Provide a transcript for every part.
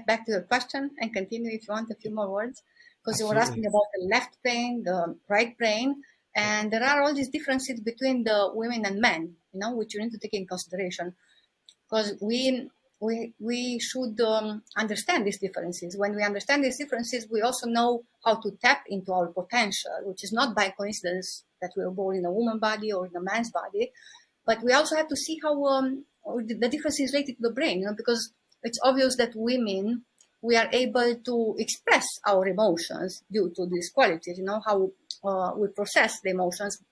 back to your question and continue if you want a few more words, because you were Absolutely. asking about the left brain, the right brain, and there are all these differences between the women and men, you know, which you need to take in consideration, because we should understand these differences. When we understand these differences, we also know how to tap into our potential, which is not by coincidence that we were born in a woman body or in a man's body, but we also have to see how the difference is related to the brain, you know, because it's obvious that women, we are able to express our emotions due to these qualities, you know, how we process the emotions,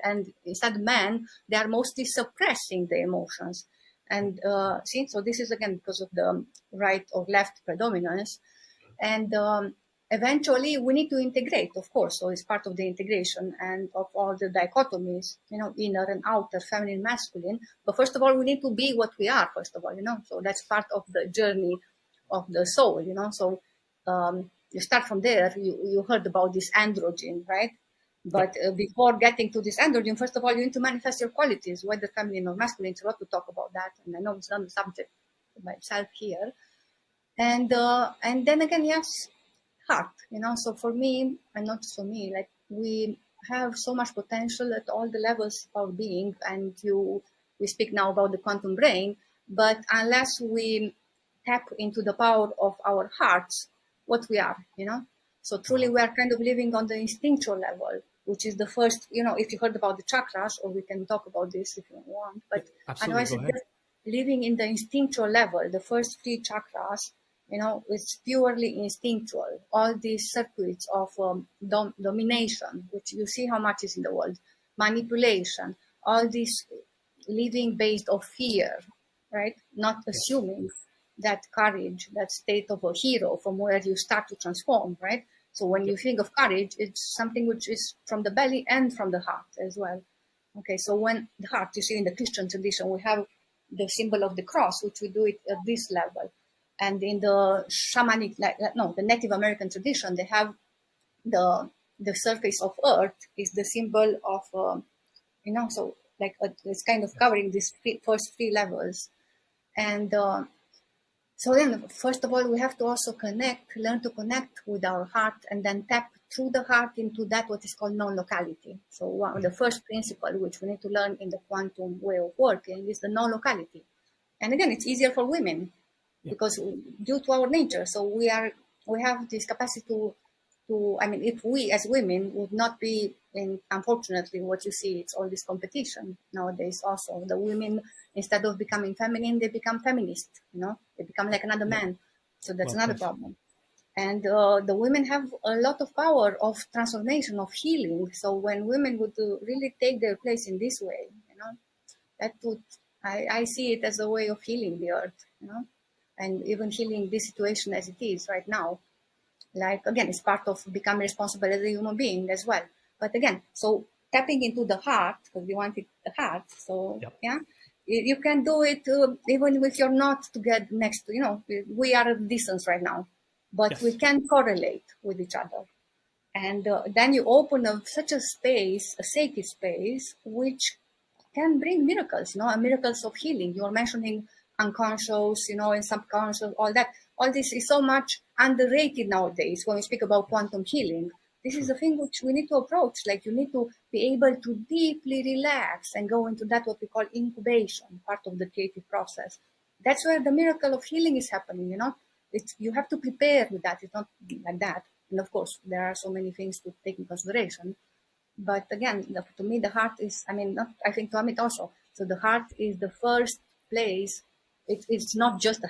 and instead men, they are mostly suppressing the emotions. And see, so this is again because of the right or left predominance. And eventually we need to integrate, of course, so it's part of the integration and of all the dichotomies, you know, inner and outer, feminine, masculine. But first of all, we need to be what we are, first of all, you know, so that's part of the journey of the soul, you know. So you start from there. You heard about this androgen, right? But before getting to this androgen, first of all, you need to manifest your qualities, whether feminine or masculine. It's a lot to talk about that, and I know it's not the subject by itself here. And then again, yes, heart, you know. So for me, and not just for me, like we have so much potential at all the levels of being, and we speak now about the quantum brain, but unless we tap into the power of our hearts, what we are, you know. So truly we are kind of living on the instinctual level, which is the first, you know, if you heard about the chakras, or we can talk about this if you want, but otherwise it's just living in the instinctual level. The first three chakras, you know, it's purely instinctual. All these circuits of domination, which you see how much is in the world, manipulation, all this living based of fear, right? Not assuming that courage, that state of a hero from where you start to transform, right? So when you think of courage, it's something which is from the belly and from the heart as well. Okay, so when the heart, you see in the Christian tradition, we have the symbol of the cross, which we do it at this level. And in the shamanic, the Native American tradition, they have the surface of earth is the symbol of, you know, so like it's kind of covering these first three levels. And so then, first of all, we have to also learn to connect with our heart, and then tap through the heart into that what is called non-locality. So the first principle which we need to learn in the quantum way of working is the non-locality. And again, it's easier for women because due to our nature. So we have this capacity to, I mean, if we as women would not be in, unfortunately, what you see, it's all this competition nowadays also. The women, instead of becoming feminine, they become feminist, you know, they become like another man. So that's another problem. And the women have a lot of power of transformation, of healing. So when women would really take their place in this way, you know, that would, I see it as a way of healing the earth, you know, and even healing this situation as it is right now. Like, again, it's part of becoming responsible as a human being as well. But again, so tapping into the heart, because we wanted the heart. So, you can do it even if you're not together next to, you know, we are at distance right now, but we can correlate with each other. And then you open such a space, a sacred space, which can bring miracles, you know, miracles of healing. You're mentioning unconscious, you know, and subconscious, all that. All this is so much underrated nowadays when we speak about quantum healing. This is a thing which we need to approach. Like, you need to be able to deeply relax and go into that what we call incubation, part of the creative process. That's where the miracle of healing is happening, you know. You have to prepare with that. It's not like that. And of course, there are so many things to take in consideration. But again, to me, the heart is, I think to Amit also. So the heart is the first place. It's not just the